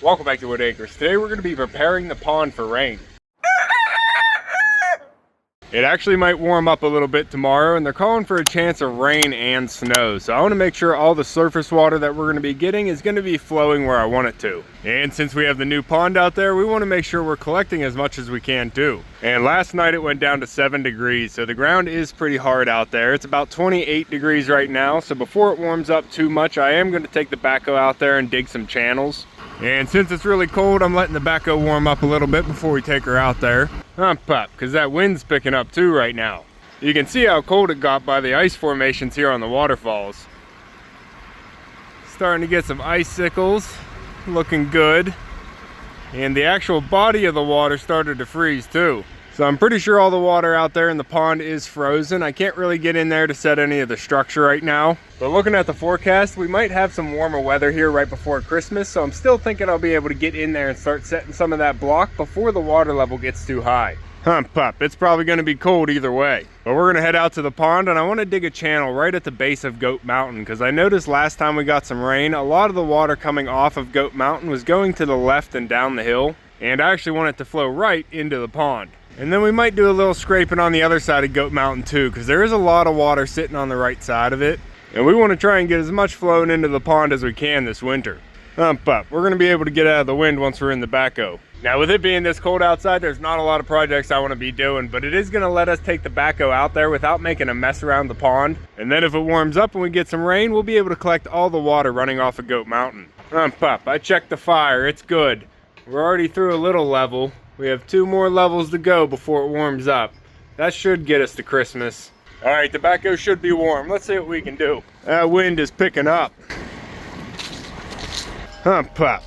Welcome back to Wood Acres. Today we're going to be preparing the pond for rain. It actually might warm up a little bit tomorrow, and they're calling for a chance of rain and snow. So I want to make sure all the surface water that we're going to be getting is going to be flowing where I want it to. And since we have the new pond out there, we want to make sure we're collecting as much as we can too. And last night it went down to 7 degrees, so the ground is pretty hard out there. It's about 28 degrees right now, so before it warms up too much, I am going to take the backhoe out there and dig some channels. And since it's really cold, I'm letting the backhoe warm up a little bit before we take her out there. Hump up, because that wind's picking up too right now. You can see how cold it got by the ice formations here on the waterfalls. Starting to get some icicles, looking good. And the actual body of the water started to freeze too. So I'm pretty sure all the water out there in the pond is frozen. I can't really get in there to set any of the structure right now. But looking at the forecast, we might have some warmer weather here right before Christmas. So I'm still thinking I'll be able to get in there and start setting some of that block before the water level gets too high. Hump up, it's probably going to be cold either way. But we're going to head out to the pond, and I want to dig a channel right at the base of Goat Mountain, because I noticed last time we got some rain, a lot of the water coming off of Goat Mountain was going to the left and down the hill. And I actually want it to flow right into the pond. And then we might do a little scraping on the other side of Goat Mountain too, because there is a lot of water sitting on the right side of it. And we want to try and get as much flowing into the pond as we can this winter. Hump up. We're going to be able to get out of the wind once we're in the backhoe. Now with it being this cold outside, there's not a lot of projects I want to be doing, but it is going to let us take the backhoe out there without making a mess around the pond. And then if it warms up and we get some rain, we'll be able to collect all the water running off of Goat Mountain. Hump up. I checked the fire. It's good. We're already through a little level. We have 2 more levels to go before it warms up. That should get us to Christmas. All right, the backhoe should be warm. Let's see what we can do. That wind is picking up. Hump up.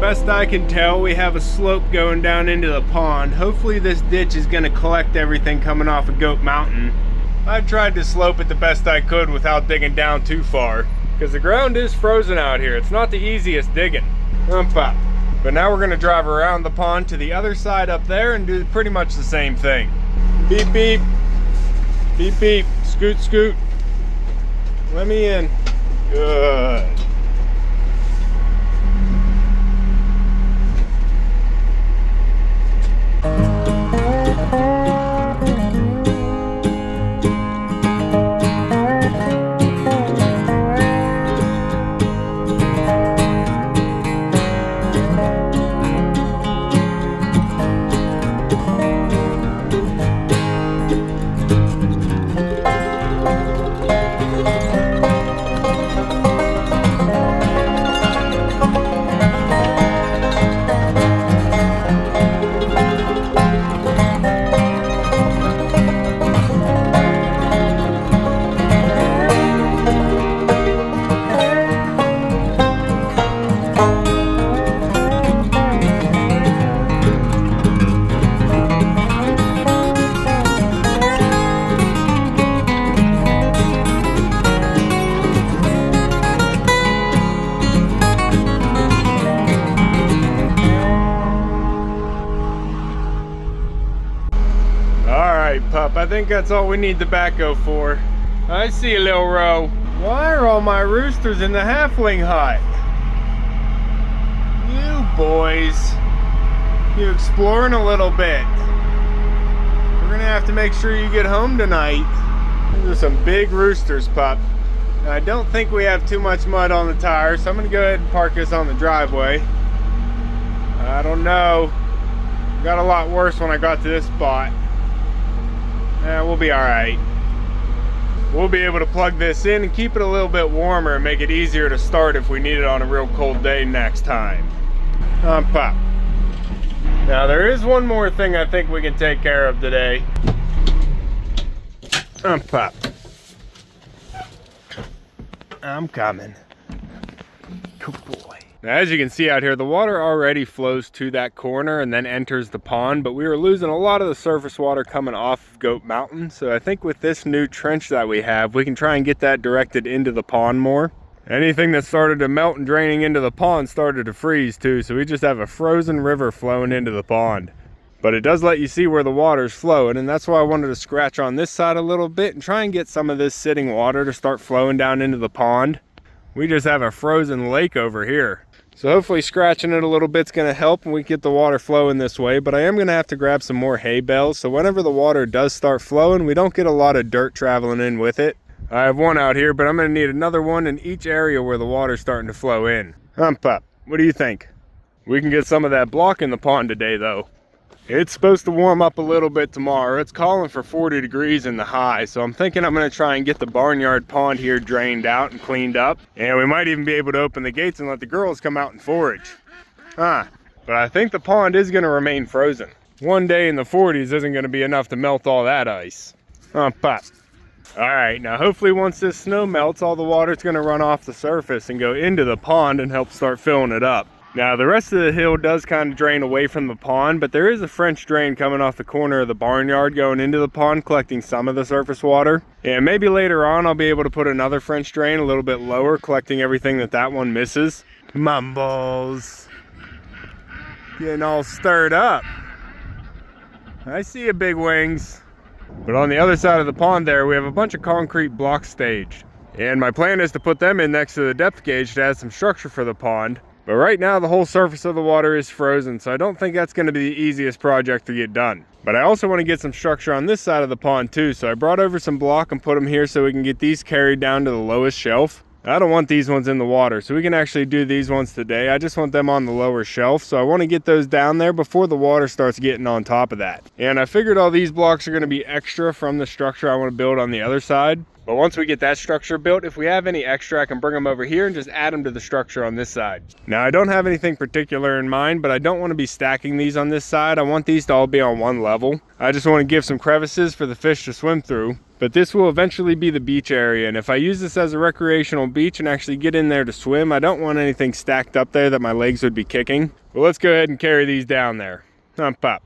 Best I can tell, we have a slope going down into the pond. Hopefully this ditch is going to collect everything coming off of Goat Mountain. I tried to slope it the best I could without digging down too far, because the ground is frozen out here. It's not the easiest digging. Hump up. But now we're going to drive around the pond to the other side up there and do pretty much the same thing. Beep beep. Beep beep. Scoot scoot. Let me in. Good. right, pup. I think that's all we need the backhoe for. I see a little row. Why are all my roosters in the halfling hut? You boys. You exploring a little bit. We're gonna have to make sure you get home tonight. These are some big roosters, pup. And I don't think we have too much mud on the tires, so I'm gonna go ahead and park this on the driveway. I don't know. Got a lot worse when I got to this spot. We'll be all right. We'll be able to plug this in and keep it a little bit warmer and make it easier to start if we need it on a real cold day next time. Pop. Now there is one more thing I think we can take care of today. Pop. I'm coming. Good boy. Now, as you can see out here, the water already flows to that corner and then enters the pond, but we were losing a lot of the surface water coming off of Goat Mountain. So I think with this new trench that we have, we can try and get that directed into the pond more. Anything that started to melt and draining into the pond started to freeze too, so we just have a frozen river flowing into the pond. But it does let you see where the water's flowing, and that's why I wanted to scratch on this side a little bit and try and get some of this sitting water to start flowing down into the pond. We just have a frozen lake over here. So hopefully scratching it a little bit's gonna help and we get the water flowing this way, but I am gonna have to grab some more hay bales, so whenever the water does start flowing, we don't get a lot of dirt traveling in with it. I have one out here, but I'm gonna need another one in each area where the water's starting to flow in. Pup, what do you think? We can get some of that block in the pond today though. It's supposed to warm up a little bit tomorrow. It's calling for 40 degrees in the high, so I'm thinking I'm gonna try and get the barnyard pond here drained out and cleaned up. And we might even be able to open the gates and let the girls come out and forage. But I think the pond is gonna remain frozen. One day in the 40s isn't gonna be enough to melt all that ice. Pop. All right, now hopefully once this snow melts, all the water's gonna run off the surface and go into the pond and help start filling it up. Now the rest of the hill does kind of drain away from the pond, but there is a French drain coming off the corner of the barnyard going into the pond, collecting some of the surface water. And maybe later on I'll be able to put another French drain a little bit lower, collecting everything that one misses. Mumbles. Getting all stirred up. I see you, big wings. But on the other side of the pond there, we have a bunch of concrete blocks staged. And my plan is to put them in next to the depth gauge to add some structure for the pond. But right now the whole surface of the water is frozen, so I don't think that's going to be the easiest project to get done. But I also want to get some structure on this side of the pond too, so I brought over some block and put them here so we can get these carried down to the lowest shelf. I don't want these ones in the water, so we can actually do these ones today. I just want them on the lower shelf, so I want to get those down there before the water starts getting on top of that. And I figured all these blocks are going to be extra from the structure I want to build on the other side. But once we get that structure built, if we have any extra, I can bring them over here and just add them to the structure on this side. Now, I don't have anything particular in mind, but I don't want to be stacking these on this side. I want these to all be on one level. I just want to give some crevices for the fish to swim through. But this will eventually be the beach area, and if I use this as a recreational beach and actually get in there to swim, I don't want anything stacked up there that my legs would be kicking. Well, let's go ahead and carry these down there. Pop.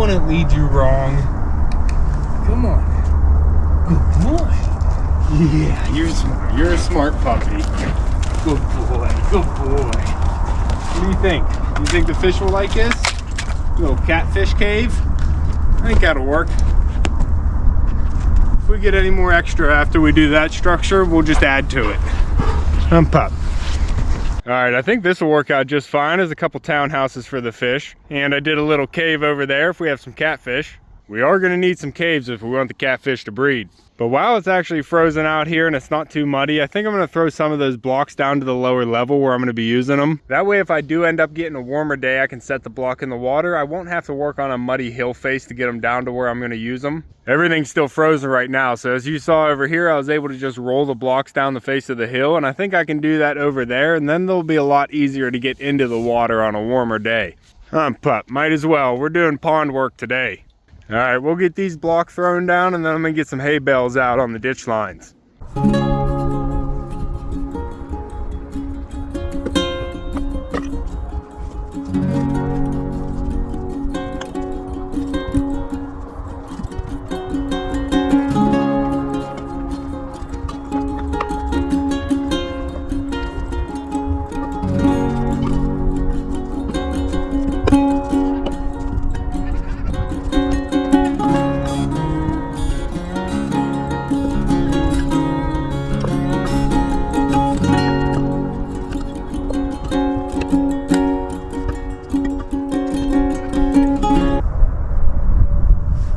when it leads you wrong. Come on. Good boy. Yeah, you're smart. You're a smart puppy. Good boy. Good boy. What do you think? You think the fish will like this? Little catfish cave? I think that'll work. If we get any more extra after we do that structure, we'll just add to it. Pup. All right, I think this will work out just fine. There's a couple townhouses for the fish. And I did a little cave over there if we have some catfish. We are gonna need some caves if we want the catfish to breed. But while it's actually frozen out here and it's not too muddy, I think I'm gonna throw some of those blocks down to the lower level where I'm gonna be using them. That way, if I do end up getting a warmer day, I can set the block in the water. I won't have to work on a muddy hill face to get them down to where I'm gonna use them. Everything's still frozen right now, so as you saw over here, I was able to just roll the blocks down the face of the hill, and I think I can do that over there, and then they'll be a lot easier to get into the water on a warmer day. Pup, might as well. We're doing pond work today. All right, we'll get these blocks thrown down and then I'm gonna get some hay bales out on the ditch lines.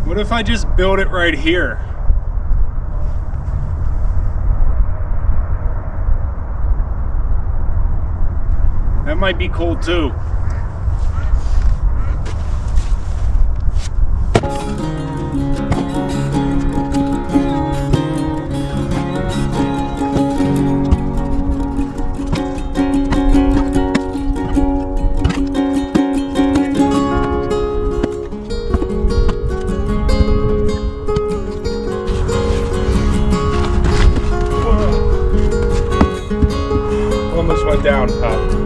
What if I just build it right here? That might be cool too. Down, Pup.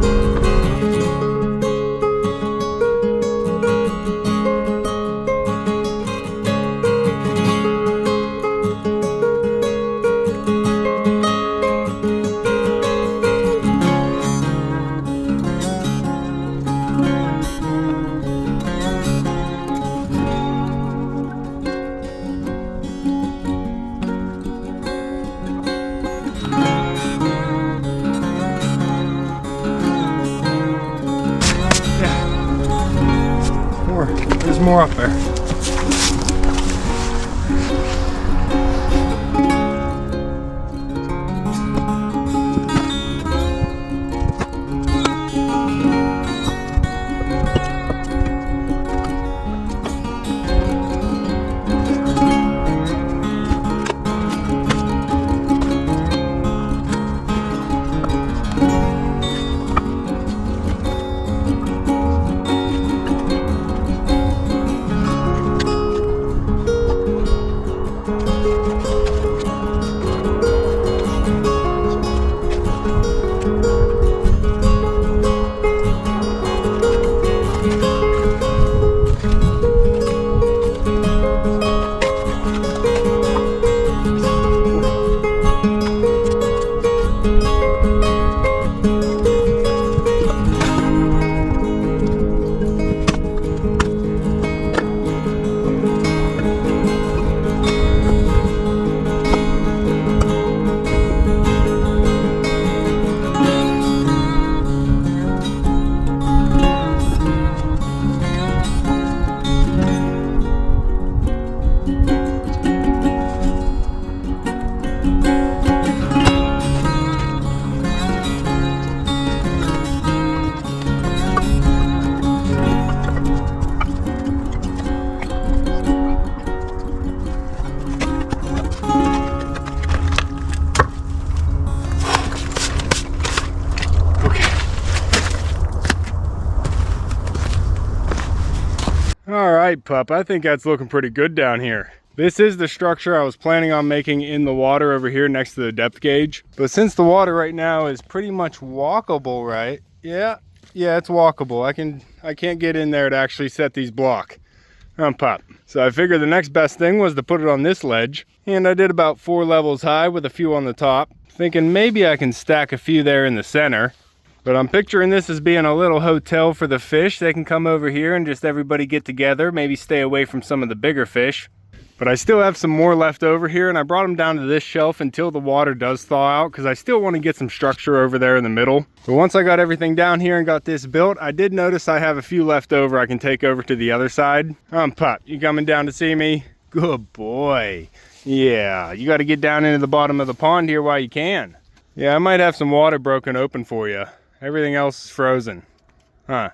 There's more up there. All right, Pup, I think that's looking pretty good down here. This is the structure I was planning on making in the water over here next to the depth gauge. But since the water right now is pretty much walkable, right? Yeah, it's walkable. I can't get in there to actually set these blocks. Pop. So I figured the next best thing was to put it on this ledge, and I did about 4 levels high with a few on the top, thinking maybe I can stack a few there in the center. But I'm picturing this as being a little hotel for the fish. They can come over here and just everybody get together, maybe stay away from some of the bigger fish. But I still have some more left over here, and I brought them down to this shelf until the water does thaw out, because I still want to get some structure over there in the middle. But once I got everything down here and got this built, I did notice I have a few left over I can take over to the other side. Pop, you coming down to see me? Good boy. Yeah, you got to get down into the bottom of the pond here while you can. Yeah, I might have some water broken open for you. Everything else is frozen. But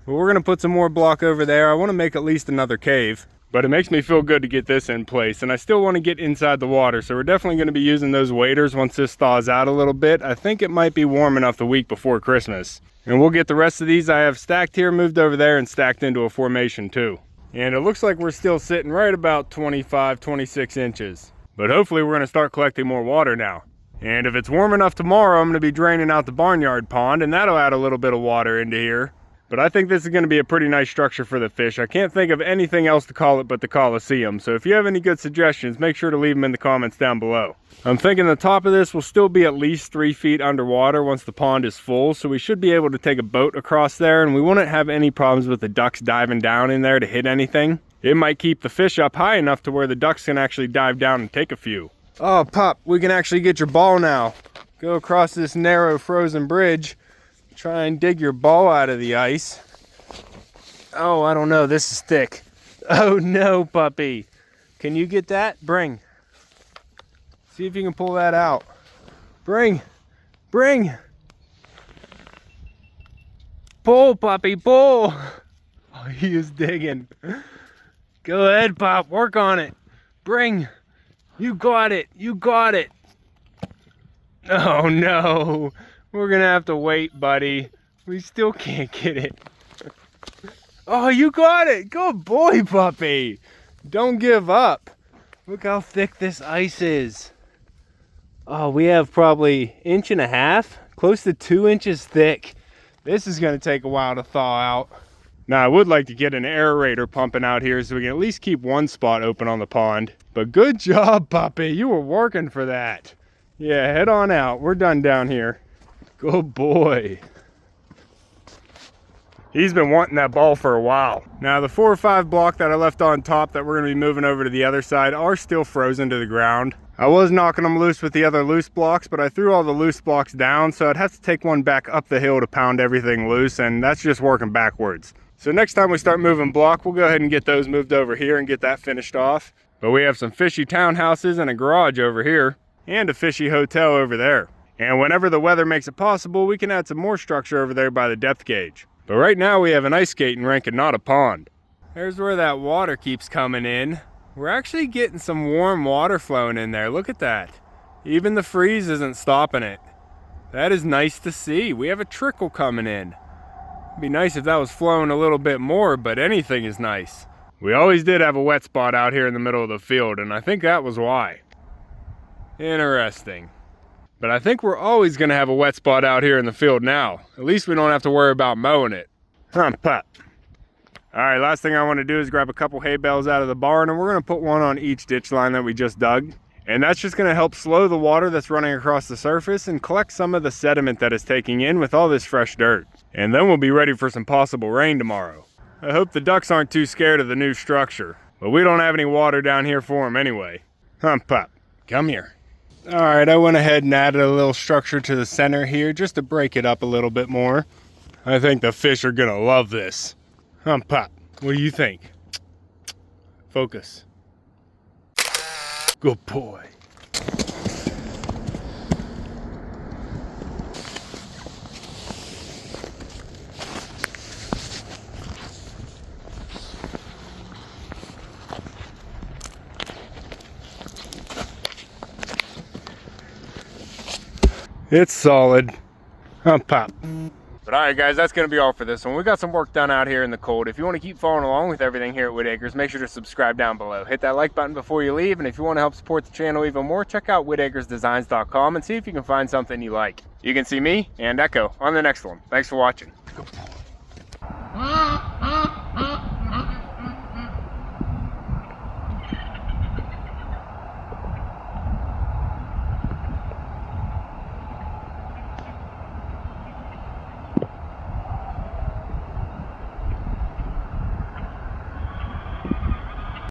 we're going to put some more block over there. I want to make at least another cave. But it makes me feel good to get this in place, and I still want to get inside the water, so we're definitely going to be using those waders once this thaws out a little bit. I think it might be warm enough the week before Christmas. And we'll get the rest of these I have stacked here moved over there and stacked into a formation too. And it looks like we're still sitting right about 25, 26 inches. But hopefully we're going to start collecting more water now. And if it's warm enough tomorrow, I'm going to be draining out the barnyard pond, and that'll add a little bit of water into here. But I think this is going to be a pretty nice structure for the fish. I can't think of anything else to call it but the Coliseum. So if you have any good suggestions, make sure to leave them in the comments down below. I'm thinking the top of this will still be at least 3 feet underwater once the pond is full. So we should be able to take a boat across there, and we wouldn't have any problems with the ducks diving down in there to hit anything. It might keep the fish up high enough to where the ducks can actually dive down and take a few. Oh, Pop, we can actually get your ball now. Go across this narrow frozen bridge. Try and dig your ball out of the ice. Oh, I don't know. This is thick. Oh no, puppy. Can you get that? Bring. See if you can pull that out. Bring. Bring. Pull, puppy, pull. Oh, he is digging. Go ahead, Pop. Work on it. Bring. You got it. You got it. Oh no. We're gonna have to wait, buddy. We still can't get it. Oh, you got it. Good boy, puppy. Don't give up. Look how thick this ice is. Oh, we have probably 1.5 inches, close to 2 inches thick. This is gonna take a while to thaw out. Now, I would like to get an aerator pumping out here so we can at least keep one spot open on the pond. But good job, puppy. You were working for that. Yeah, head on out. We're done down here. Good boy. He's been wanting that ball for a while. Now the 4 or 5 block that I left on top that we're gonna be moving over to the other side are still frozen to the ground. I was knocking them loose with the other loose blocks, but I threw all the loose blocks down, so I'd have to take one back up the hill to pound everything loose, and that's just working backwards. So next time we start moving block, we'll go ahead and get those moved over here and get that finished off. But we have some fishy townhouses and a garage over here, and a fishy hotel over there. And whenever the weather makes it possible, we can add some more structure over there by the depth gauge. But right now we have an ice skating rink and not a pond. There's where that water keeps coming in. We're actually getting some warm water flowing in there. Look at that. Even the freeze isn't stopping it. That is nice to see. We have a trickle coming in. It'd be nice if that was flowing a little bit more, but anything is nice. We always did have a wet spot out here in the middle of the field, and I think that was why. Interesting. But I think we're always going to have a wet spot out here in the field now. At least we don't have to worry about mowing it. Pop. Alright, last thing I want to do is grab a couple hay bales out of the barn, and we're going to put one on each ditch line that we just dug. And that's just going to help slow the water that's running across the surface and collect some of the sediment that it's taking in with all this fresh dirt. And then we'll be ready for some possible rain tomorrow. I hope the ducks aren't too scared of the new structure. But we don't have any water down here for them anyway. Pop. Come here. Alright, I went ahead and added a little structure to the center here just to break it up a little bit more. I think the fish are gonna love this. Pop, what do you think? Focus. Good boy. It's solid. Pop. But alright guys, that's going to be all for this one. We got some work done out here in the cold. If you want to keep following along with everything here at Whitt Acres, make sure to subscribe down below. Hit that like button before you leave, and if you want to help support the channel even more, check out whittacresdesigns.com and see if you can find something you like. You can see me and Echo on the next one. Thanks for watching.